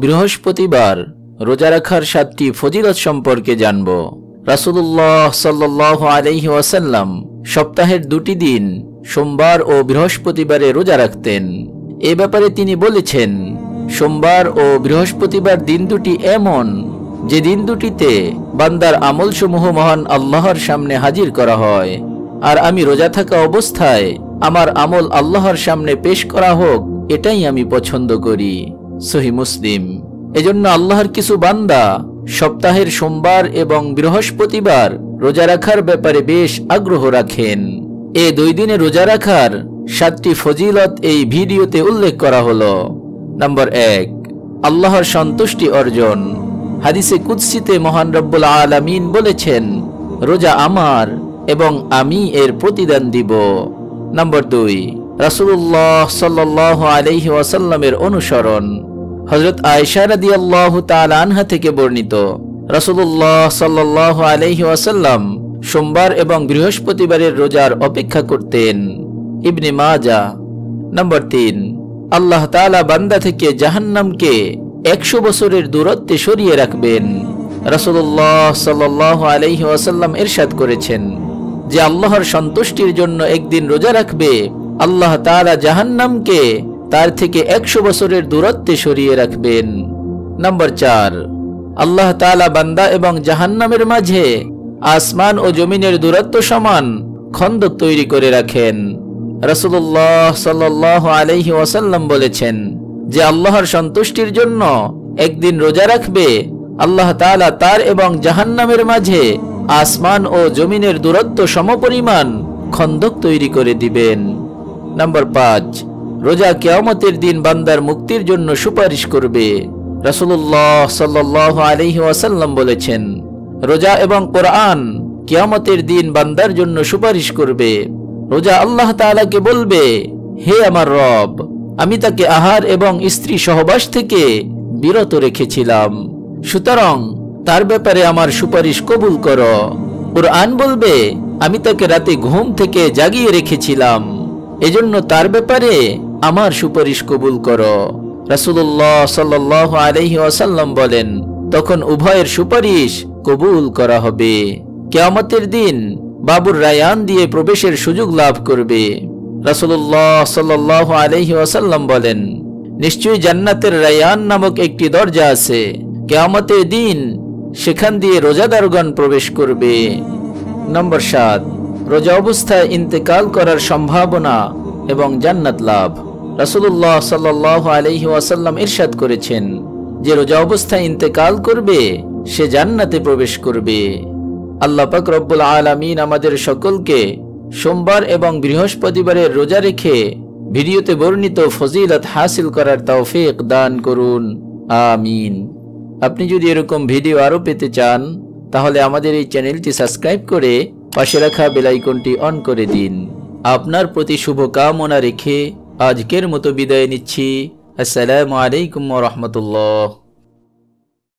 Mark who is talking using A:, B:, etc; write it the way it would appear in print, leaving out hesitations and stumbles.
A: বৃহস্পতিবার রোজা রাখার 7টি ফজিলত সম্পর্কে জানব। রাসূলুল্লাহ সাল্লাল্লাহু আলাইহি ওয়াসাল্লাম সপ্তাহের 2টি দিন সোমবার ও বৃহস্পতিবারে রোজা রাখতেন। এ ব্যাপারে তিনি বলেছেন, সোমবার ও বৃহস্পতিবার দিন দুটি এমন যে দিন দুটিতে বান্দার আমলসমূহ মহান আল্লাহর সামনে হাজির করা হয়, আর আমি রোজা থাকা অবস্থায় আমার আমল আল্লাহর সামনে পেশ করা হোক, এটাই আমি পছন্দ করি। সহিহ মুসলিম। এজন্য আল্লাহর কিছু বান্দা সপ্তাহের সোমবার এবং বৃহস্পতিবার রোজা রাখার ব্যাপারে বেশ আগ্রহ রাখেন। এই 2 দিনে রোজা রাখার 7টি ফজিলত এই ভিডিওতে উল্লেখ করা হলো। নম্বর 1, আল্লাহর সন্তুষ্টি অর্জন। হাদিসে কুদসিতে মহান রব্বুল আলামিন বলেছেন, রোজা আমার এবং আমি এর প্রতিদান দিব। নম্বর 2, রাসূলুল্লাহ সাল্লাল্লাহু আলাইহি ওয়াসাল্লামের অনুসরণ। হযরত আয়েশা রাদিয়াল্লাহু তাআলা আনহা থেকে বর্ণিত, রাসূলুল্লাহ সাল্লাল্লাহু আলাইহি ওয়াসাল্লাম সোমবার এবং বৃহস্পতিবারের রোজার অপেক্ষা করতেন। ইবনে মাজাহ। নম্বর 3, আল্লাহ তাআলা বান্দা থেকে জাহান্নামকে 100 বছরের দূরত্বে সরিয়ে রাখবেন। রাসূলুল্লাহ সাল্লাল্লাহু আলাইহি ওয়াসাল্লাম ইরশাদ করেছেন যে আল্লাহর সন্তুষ্টির জন্য একদিন রোজা রাখবে, আল্লাহ তাআলা জাহান্নামকে তার থেকে 100 বছরের দূরত্বে সরিয়ে রাখবেন। নম্বর 4, আল্লাহ তাআলা বান্দা এবং জাহান্নামের মাঝে আসমান ও জমিনের দূরত্ব সমান খন্দক তৈরি করে রাখেন। রাসূলুল্লাহ সাল্লাল্লাহু আলাইহি ওয়াসাল্লাম বলেছেন যে আল্লাহর সন্তুষ্টির জন্য একদিন রোজা রাখবে, আল্লাহ তাআলা তার এবং জাহান্নামের মাঝে আসমান ও জমিনের দূরত্ব সমপরিমাণ খন্দক তৈরি করে দিবেন। নম্বর 5, রোজা কিয়ামতের দিন বান্দার মুক্তির জন্য সুপারিশ করবে। রাসূলুল্লাহ সাল্লাল্লাহু আলাইহি ওয়াসাল্লাম বলেছেন, রোজা এবং কোরআন কিয়ামতের দিন বান্দার জন্য সুপারিশ করবে। রোজা আল্লাহ তাআলাকে বলবে, হে আমার রব, আমি তাকে আহার এবং স্ত্রী সহবাস থেকে বিরত রেখেছিলাম, সুতরাং তার ব্যাপারে আমার সুপারিশ কবুল করো। কোরআন বলবে, আমি তাকে রাতে ঘুম থেকে জাগিয়ে রেখেছিলাম, এজন্য তার ব্যাপারে আমার সুপারিশ কবুল করো। রাসূলুল্লাহ সাল্লাল্লাহু আলাইহি ওয়াসাল্লাম বলেন, তখন উভয়ের সুপারিশ কবুল করা হবে। কিয়ামতের দিন বাবুর রায়ান দিয়ে প্রবেশের সুযোগ লাভ করবে। রাসূলুল্লাহ সাল্লাল্লাহু আলাইহি ওয়াসাল্লাম বলেন, নিশ্চয়ই জান্নাতের রায়ান নামক একটি দরজা আছে, কিয়ামতের দিন সেখান দিয়ে রোজাদারগণ প্রবেশ করবে। নম্বর 7, রোজা অবস্থায় ইন্তেকাল করার সম্ভাবনা এবং জান্নাত লাভ। রাসূলুল্লাহ সাল্লাল্লাহু আলাইহি ওয়াসাল্লাম ইরশাদ করেছেন যে রোজা অবস্থায় ইন্তেকাল করবে সে জান্নাতে প্রবেশ করবে। আল্লাহ পাক রব্বুল আলামিন আমাদের সকলকে সোমবার এবং বৃহস্পতিবারের রোজা রেখে ভিডিওতে বর্ণিত ফজিলত হাসিল করার তৌফিক দান করুন, আমিন। আপনি যদি এরকম ভিডিও আরো পেতে চান তাহলে আমাদের এই চ্যানেলটি সাবস্ক্রাইব করে পাশে রাখা বেল আইকনটি অন করে দিন। আপনার প্রতি শুভকামনা রেখে আজকের মতো বিদায় নিচ্ছি। আসসালামু আলাইকুম ওয়া রাহমাতুল্লাহ।